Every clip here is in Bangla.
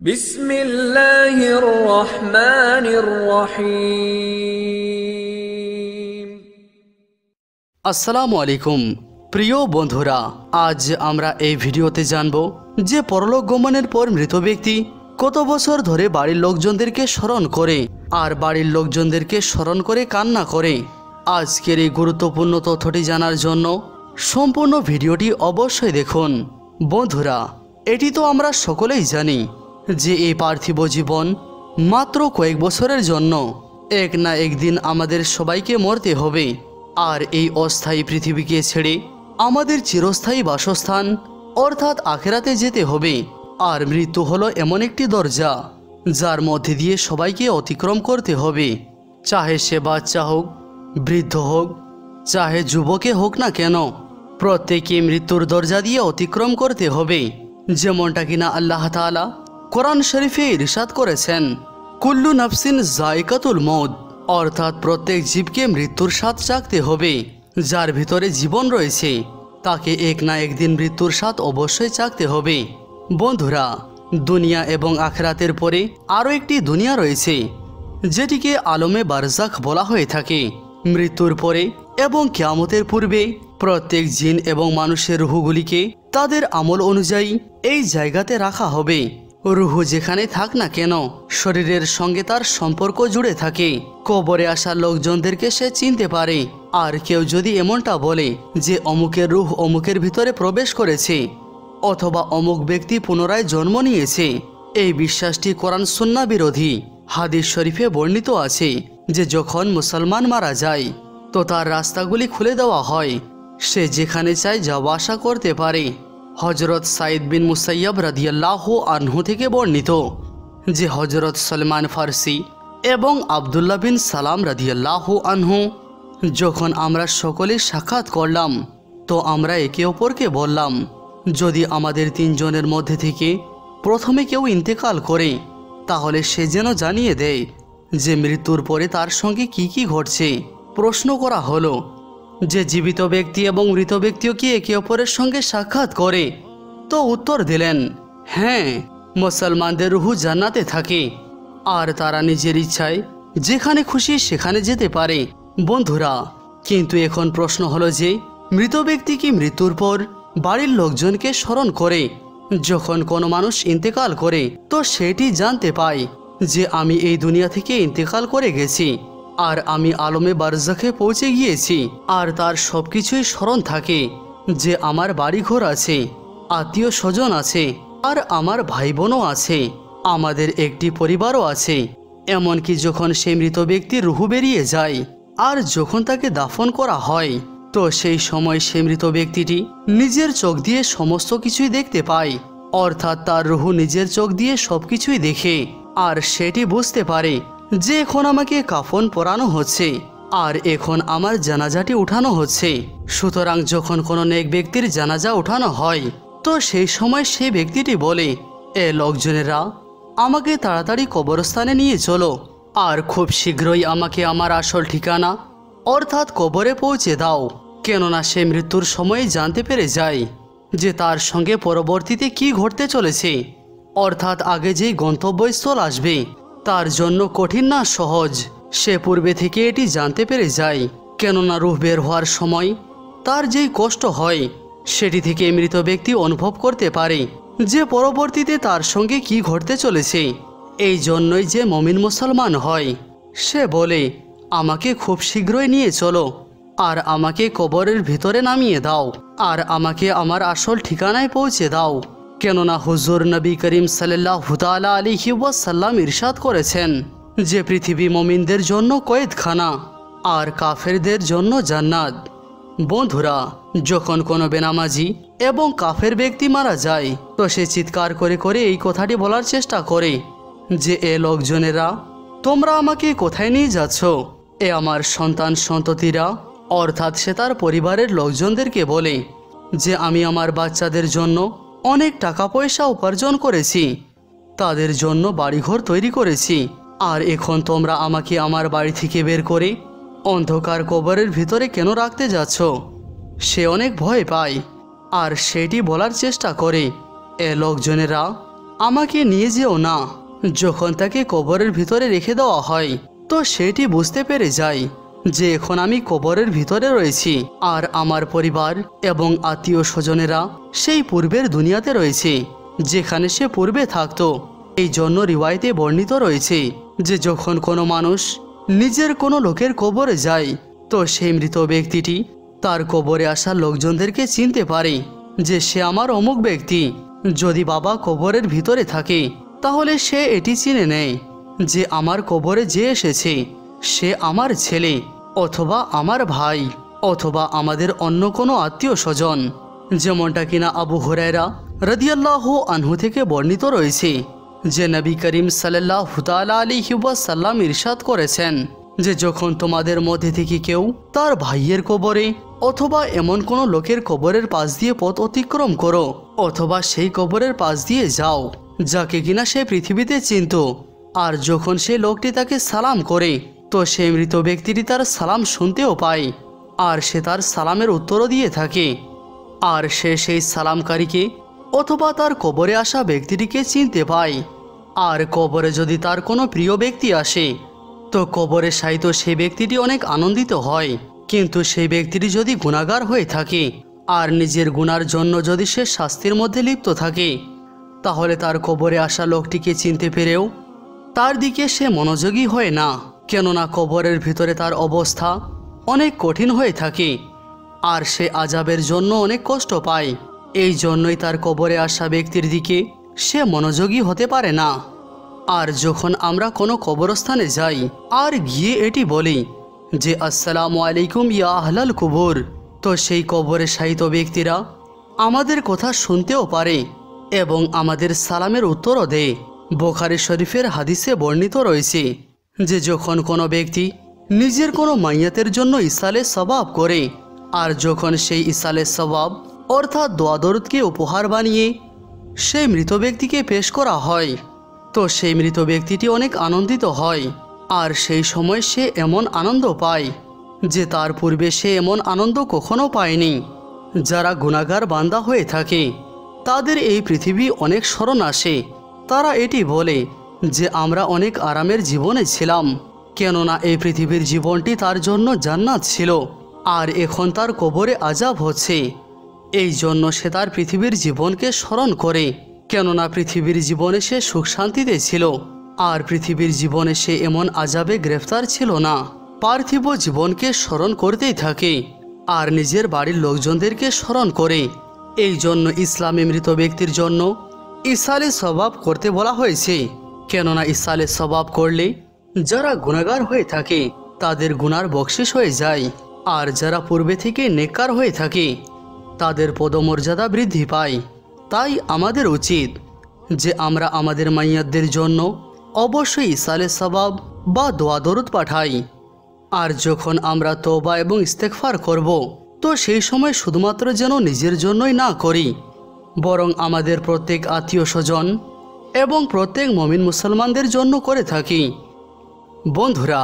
বিসমিল্লাহির রহমানির রহিম। আসসালামু আলাইকুম প্রিয় বন্ধুরা, আজ আমরা এই ভিডিওতে জানব যে পরলোক গমনের পর মৃত ব্যক্তি কত বছর ধরে বাড়ির লোকজনদেরকে স্মরণ করে আর বাড়ির লোকজনদেরকে স্মরণ করে কান্না করে। আজকের এই গুরুত্বপূর্ণ তথ্যটি জানার জন্য সম্পূর্ণ ভিডিওটি অবশ্যই দেখুন। বন্ধুরা, এটি তো আমরা সকলেই জানি যে এই পার্থিব জীবন মাত্র কয়েক বছরের জন্য, এক না একদিন আমাদের সবাইকে মরতে হবে। আর এই অস্থায়ী পৃথিবীকে ছেড়ে আমাদের চিরস্থায়ী বাসস্থান অর্থাৎ আখিরাতে যেতে হবে। আর মৃত্যু হলো এমন একটি দরজা যার মধ্যে দিয়ে সবাইকে অতিক্রম করতে হবে, চাহে সে বাচ্চা হোক, বৃদ্ধ হোক, চাহে যুবকে হোক না কেন, প্রত্যেকে মৃত্যুর দরজা দিয়ে অতিক্রম করতে হবে। যেমনটা কিনা আল্লাহ তাআলা কোরআন শরীফে ইরশাদ করেছেন, কুল্লু নাফসিন যায়কাতুল মউত, অর্থাৎ প্রত্যেক জীবকে মৃত্যুর স্বাদ চাখতে হবে। যার ভিতরে জীবন রয়েছে তাকে এক না একদিন মৃত্যুর স্বাদ অবশ্যই চাখতে হবে। বন্ধুরা, দুনিয়া এবং আখিরাতের পরে আরও একটি দুনিয়া রয়েছে যেটিকে আলমে বারজাখ বলা হয়ে থাকে। মৃত্যুর পরে এবং কিয়ামতের পূর্বে প্রত্যেক জিন এবং মানুষের রুহগুলিকে তাদের আমল অনুযায়ী এই জায়গাতে রাখা হবে। রুহু যেখানে থাক না কেন শরীরের সঙ্গে তার সম্পর্ক জুড়ে থাকে। কবরে আসা লোকজনদেরকে সে চিনতে পারে। আর কেউ যদি এমনটা বলে যে অমুকের রুহ অমুকের ভিতরে প্রবেশ করেছে অথবা অমুক ব্যক্তি পুনরায় জন্ম নিয়েছে, এই বিশ্বাসটি কোরআন সুন্নাহ বিরোধী। হাদিস শরীফে বর্ণিত আছে যে যখন মুসলমান মারা যায় তো তার রাস্তাগুলি খুলে দেওয়া হয়, সে যেখানে চায় যাওয়া আসা করতে পারে। হজরত সাইদ বিন মুসাইয়াব রাদিয়াল্লাহু আনহু থেকে বর্ণিত যে হজরত সলমান ফারসি এবং আবদুল্লাহ বিন সালাম রাদিয়াল্লাহু আনহু যখন আমরা সকলে সাক্ষাৎ করলাম তো আমরা একে অপরকে বললাম, যদি আমাদের তিনজনের মধ্যে থেকে প্রথমে কেউ ইন্তেকাল করে তাহলে সে যেন জানিয়ে দেয় যে মৃত্যুর পরে তার সঙ্গে কি কি ঘটছে। প্রশ্ন করা হলো যে জীবিত ব্যক্তি এবং মৃত ব্যক্তিও কি একে অপরের সঙ্গে সাক্ষাৎ করে? তো উত্তর দিলেন, হ্যাঁ, মুসলমানদের রুহু জান্নাতে থাকে আর তারা নিজের ইচ্ছায় যেখানে খুশি সেখানে যেতে পারে। বন্ধুরা, কিন্তু এখন প্রশ্ন হলো যে মৃত ব্যক্তি কি মৃত্যুর পর বাড়ির লোকজনকে স্মরণ করে? যখন কোনো মানুষ ইন্তেকাল করে তো সেটি জানতে পায় যে আমি এই দুনিয়া থেকে ইন্তেকাল করে গেছি আর আমি আলমে বারজাখে পৌঁছে গিয়েছি। আর তার সব কিছুই স্মরণ থাকে যে আমার বাড়িঘর আছে, আত্মীয় স্বজন আছে, আর আমার ভাই বোনও আছে, আমাদের একটি পরিবারও আছে। এমনকি যখন সেই মৃত ব্যক্তির রুহু বেরিয়ে যায় আর যখন তাকে দাফন করা হয় তো সেই সময় সেই মৃত ব্যক্তিটি নিজের চোখ দিয়ে সমস্ত কিছুই দেখতে পায়, অর্থাৎ তার রুহু নিজের চোখ দিয়ে সব কিছুই দেখে আর সেটি বুঝতে পারে যে এখন আমাকে কাফন পরানো হচ্ছে আর এখন আমার জানাজাটি উঠানো হচ্ছে। সুতরাং যখন কোনো নেক ব্যক্তির জানাজা উঠানো হয় তো সেই সময় সেই ব্যক্তিটি বলে, এ লোকজনেরা, আমাকে তাড়াতাড়ি কবরস্থানে নিয়ে চলো আর খুব শীঘ্রই আমাকে আমার আসল ঠিকানা অর্থাৎ কবরে পৌঁছে দাও। কেননা সে মৃত্যুর সময় জানতে পেরে যায় যে তার সঙ্গে পরবর্তীতে কি ঘটতে চলেছে, অর্থাৎ আগে যেই গন্তব্যস্থল আসবে তার জন্য কঠিন না সহজ, সে পূর্বে থেকে এটি জানতে পেরে যায়। কেননা রূহ বের হওয়ার সময় তার যেই কষ্ট হয় সেটি থেকে মৃত ব্যক্তি অনুভব করতে পারে যে পরবর্তীতে তার সঙ্গে কি ঘটতে চলেছে। এই জন্যই যে মুমিন মুসলমান হয় সে বলে, আমাকে খুব শীঘ্রই নিয়ে চলো আর আমাকে কবরের ভিতরে নামিয়ে দাও আর আমাকে আমার আসল ঠিকানায় পৌঁছে দাও। কেননা হুজুর নবী করিম সাল্লাল্লাহু তাআলা আলাইহি ওয়াসাল্লাম ইরশাদ করেছেন যে পৃথিবী মুমিনদের জন্য কয়েদখানা আর কাফেরদের জন্য জান্নাত। বন্ধুরা, যখন কোনো বেনামাজি এবং কাফের ব্যক্তি মারা যায় তো সে চিৎকার করে করে এই কথাটি বলার চেষ্টা করে যে এ লোকজনেরা, তোমরা আমাকে কোথায় নিয়ে যাচ্ছ? এ আমার সন্তান সন্ততিরা, অর্থাৎ সে তার পরিবারের লোকজনদেরকে বলে যে আমি আমার বাচ্চাদের জন্য অনেক টাকা পয়সা উপার্জন করেছি, তাদের জন্য বাড়িঘর তৈরি করেছি, আর এখন তোমরা আমাকে আমার বাড়ি থেকে বের করে অন্ধকার কবরের ভিতরে কেন রাখতে যাচ্ছ? সে অনেক ভয় পায় আর সেটি বলার চেষ্টা করে, এ লোকজনেরা, আমাকে নিয়ে যেও না। যখন তাকে কবরের ভিতরে রেখে দেওয়া হয় তো সেটি বুঝতে পেরে যায় যে এখন আমি কবরের ভিতরে রয়েছি আর আমার পরিবার এবং আত্মীয় স্বজনেরা সেই পূর্বের দুনিয়াতে রয়েছে যেখানে সে পূর্বে থাকতো। এই জন্য রিওয়ায়েতে বর্ণিত রয়েছে যে যখন কোনো মানুষ নিজের কোনো লোকের কবরে যায় তো সেই মৃত ব্যক্তিটি তার কবরে আসা লোকজনদেরকে চিনতে পারে যে সে আমার অমুক ব্যক্তি। যদি বাবা কবরের ভিতরে থাকে তাহলে সে এটি চিনে নেয় যে আমার কবরে যে এসেছে সে আমার ছেলে অথবা আমার ভাই অথবা আমাদের অন্য কোনো আত্মীয় স্বজন। যেমনটা কিনা আবু হুরায়রা রাদিয়াল্লাহু আনহু থেকে বর্ণিত রয়েছে যে নবী করিম সাল্লাল্লাহু তাআলা আলাইহি ওয়াসাল্লাম ইরশাদ করেছেন যে যখন তোমাদের মধ্যে থেকে কেউ তার ভাইয়ের কবরে অথবা এমন কোনো লোকের কবরের পাশ দিয়ে পথ অতিক্রম করো অথবা সেই কবরের পাশ দিয়ে যাও যাকে কিনা সে পৃথিবীতে চিনত, আর যখন সেই লোকটি তাকে সালাম করে তো সেই মৃত ব্যক্তিটি তার সালাম শুনতেও পায় আর সে তার সালামের উত্তরও দিয়ে থাকে, আর সে সেই সালামকারীকে অথবা তার কবরে আসা ব্যক্তিটিকে চিনতে পায়। আর কবরে যদি তার কোনো প্রিয় ব্যক্তি আসে তো কবরে শায়িত সেই ব্যক্তিটি অনেক আনন্দিত হয়। কিন্তু সেই ব্যক্তিটি যদি গুনাহগার হয়ে থাকে আর নিজের গুনার জন্য যদি সে শাস্তির মধ্যে লিপ্ত থাকে তাহলে তার কবরে আসা লোকটিকে চিনতে পেরেও তার দিকে সে মনোযোগী হয় না, কেননা কবরের ভিতরে তার অবস্থা অনেক কঠিন হয়ে থাকে আর সে আযাবের জন্য অনেক কষ্ট পায়। এই জন্যই তার কবরে আসা ব্যক্তির দিকে সে মনোযোগী হতে পারে না। আর যখন আমরা কোনো কবরস্থানে যাই আর গিয়ে এটি বলি যে আসসালামু আলাইকুম ইয়া আহলাল কুবুর, তো সেই কবরে শায়িত ব্যক্তিরা আমাদের কথা শুনতেও পারে এবং আমাদের সালামের উত্তরও দেয়। বুখারী শরীফের হাদিসে বর্ণিত রয়েছে যে যখন কোনো ব্যক্তি নিজের কোনো মাইয়াতের জন্য ইসালে সওয়াব করে আর যখন সেই ইসালে সওয়াব অর্থাৎ দোয়া দরুদকে উপহার বানিয়ে সেই মৃত ব্যক্তিকে পেশ করা হয় তো সেই মৃত ব্যক্তিটি অনেক আনন্দিত হয় আর সেই সময় সে এমন আনন্দ পায় যে তার পূর্বে সে এমন আনন্দ কখনো পায়নি। যারা গুনাহগার বান্দা হয়ে থাকে তাদের এই পৃথিবী অনেক স্মরণ আসে। তারা এটি বলে যে আমরা অনেক আরামের জীবনে ছিলাম, কেননা এই পৃথিবীর জীবনটি তার জন্য জান্নাত ছিল আর এখন তার কবরে আযাব হচ্ছে। এই জন্য সে তার পৃথিবীর জীবনকে স্মরণ করে, কেননা পৃথিবীর জীবনে সে সুখ শান্তিতে ছিল আর পৃথিবীর জীবনে সে এমন আযাবে গ্রেফতার ছিল না। পার্থিব জীবনকে স্মরণ করতেই থাকে আর নিজের বাড়ির লোকজনদেরকে স্মরণ করে। এই জন্য ইসলামে মৃত ব্যক্তির জন্য ইসালে সওয়াব করতে বলা হয়েছে, কেননা ইসালে সওয়াব করলে যারা গুনাহগার হয়ে থাকে তাদের গুনার বকশিশ হয়ে যায় আর যারা পূর্বে থেকে নেককার হয়ে থাকে তাদের পদমর্যাদা বৃদ্ধি পায়। তাই আমাদের উচিত যে আমরা আমাদের মাইয়াতদের জন্য অবশ্যই ইসালে সওয়াব বা দোয়া দরুদ পাঠাই। আর যখন আমরা তওবা এবং ইস্তেগফার করব তো সেই সময় শুধুমাত্র যেন নিজের জন্যই না করি, বরং আমাদের প্রত্যেক আত্মীয় স্বজন এবং প্রত্যেক মুমিন মুসলমানদের জন্য করে থাকি। বন্ধুরা,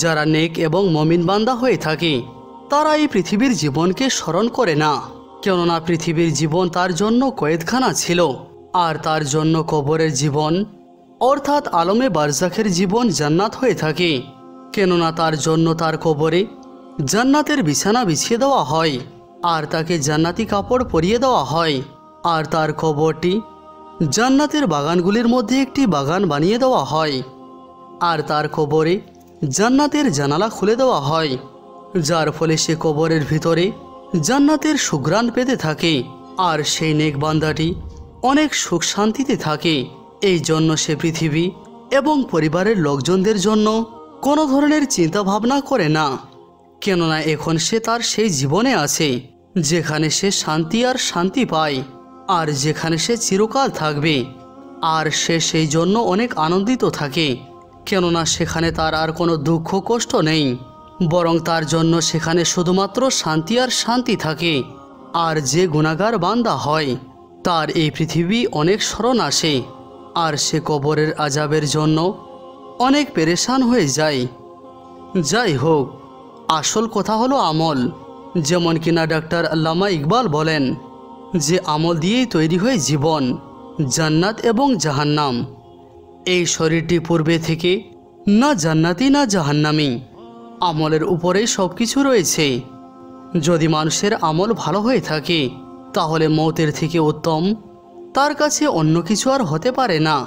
যারা নেক এবং মুমিন বান্দা হয়ে থাকে তারা এই পৃথিবীর জীবনকে স্মরণ করে না, কেননা পৃথিবীর জীবন তার জন্য কয়েদখানা ছিল আর তার জন্য কবরের জীবন অর্থাৎ আলমে বারজাখের জীবন জান্নাত হয়ে থাকে, কেননা তার জন্য তার কবরে জান্নাতের বিছানা বিছিয়ে দেওয়া হয় আর তাকে জান্নাতি কাপড় পরিয়ে দেওয়া হয় আর তার কবরটি জান্নাতের বাগানগুলির মধ্যে একটি বাগান বানিয়ে দেওয়া হয় আর তার কবরে জান্নাতের জানালা খুলে দেওয়া হয়, যার ফলে সে কবরের ভিতরে জান্নাতের সুঘ্রাণ পেতে থাকে আর সেই নেক বান্দাটি অনেক সুখ শান্তিতে থাকে। এই জন্য সে পৃথিবী এবং পরিবারের লোকজনদের জন্য কোনো ধরনের চিন্তা ভাবনা করে না, কেননা এখন সে তার সেই জীবনে আছে যেখানে সে শান্তি আর শান্তি পায় আর যেখানে সে চিরকাল থাকবে। আর সে সেই জন্য অনেক আনন্দিত থাকে, কেননা সেখানে তার আর কোনো দুঃখ কষ্ট নেই, বরং তার জন্য সেখানে শুধুমাত্র শান্তি আর শান্তি থাকে। আর যে গুনাহগার বান্দা হয় তার এই পৃথিবী অনেক স্মরণ আসে আর সে কবরের আযাবের জন্য অনেক পেরেশান হয়ে যায়। যাই হোক, আসল কথা হলো আমল। যেমন কিনা ডাক্তার আল্লামা ইকবাল বলেন যে আমল দিয়েই তৈরি হয় জীবন, জান্নাত এবং জাহান্নাম। এই শরীরটি পূর্বে থেকে না জান্নাতি না জাহান্নামি, আমলের উপরেই সব কিছু রয়েছে। যদি মানুষের আমল ভালো হয়ে থাকে তাহলে মৌতের থেকে উত্তম তার কাছে অন্য কিছু আর হতে পারে না।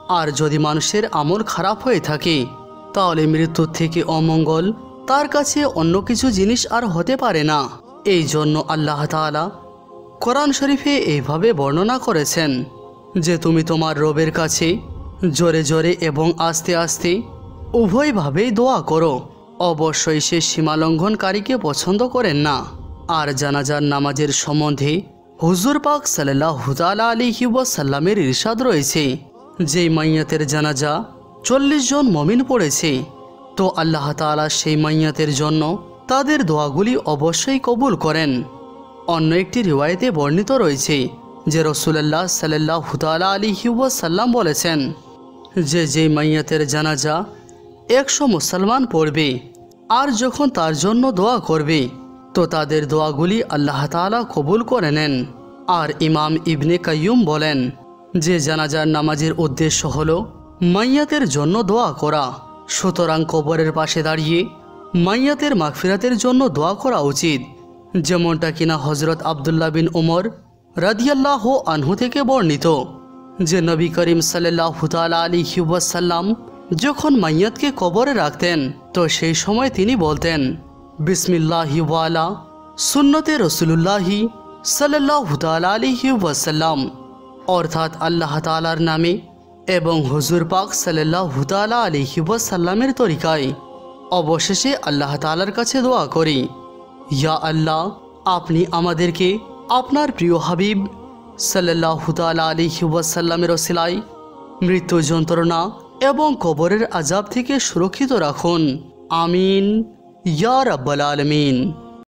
আর যদি মানুষের আমল খারাপ হয়ে থাকে তাহলে মৃত্যুর থেকে অমঙ্গল তার কাছে অন্য কিছু জিনিস আর হতে পারে না। এই জন্য আল্লাহ তাআলা কোরআন শরীফে এইভাবে বর্ণনা করেছেন যে তুমি তোমার রবের কাছে জোরে জোরে এবং আস্তে আস্তে উভয়ভাবেই দোয়া করো। অবশ্যই সে সীমালঙ্ঘনকারীকে পছন্দ করেন না। আর জানাজার নামাজের সম্বন্ধে হুজুর পাক সাল্লাল্লাহু তাআলা আলাইহি ওয়াসাল্লামের ইরশাদ রয়েছে, যেই মাইয়াতের জানাজা 40 জন মুমিন পড়েছে তো আল্লাহ তাআলা সেই মাইয়াতের জন্য তাদের দোয়াগুলি অবশ্যই কবুল করেন। অন্য একটি রিওয়ায়েতে বর্ণিত রয়েছে যে রাসূলুল্লাহ সাল্লাল্লাহু তাআলা আলাইহি ওয়াসাল্লাম বলেছেন যে যেই মাইয়াতের জানাজা 100 মুসলমান পড়বে আর যখন তার জন্য দোয়া করবে তো তাদের দোয়াগুলি আল্লাহ তাআলা কবুল করে নেন। আর ইমাম ইবনে কাইয়ুম বলেন যে জানাজার নামাজের উদ্দেশ্য হলো মাইয়াতের জন্য দোয়া করা। সুতরাং কবরের পাশে দাঁড়িয়ে মাইয়াতের মাগফিরাতের জন্য দোয়া করা উচিত, যেমনটা কিনা হযরত আব্দুল্লাহ বিন উমর রাদিয়াল্লাহু আনহু থেকে বর্ণিত যে নবী করিম সাল্লাল্লাহু তাআলা আলাইহি ওয়াসাল্লাম যখন মাইয়াতকে কবরে রাখতেন তো সেই সময় তিনি বলতেন বিসমিল্লাহি ওয়ালা সুন্নতে রাসূলুল্লাহি সাল্লাল্লাহু তাআলা আলাইহি ওয়াসাল্লাম, অর্থাৎ আল্লাহ তাআলার নামে এবং হুজুর পাক সাল্লাল্লাহু তাআলা আলাইহি ওয়াসাল্লামের তরিকায়। অবশেষে আল্লাহ তাআলার কাছে দোয়া করি, ইয়া আল্লাহ, আপনি আমাদেরকে আপনার প্রিয় হাবিব সাল্লাল্লাহু তাআলা আলাইহি ওয়াসাল্লামের ওসিলায় মৃত্যু যন্ত্রণা এবং কবরের আযাব থেকে সুরক্ষিত রাখুন। আমিন ইয়া রাব্বাল আলামিন।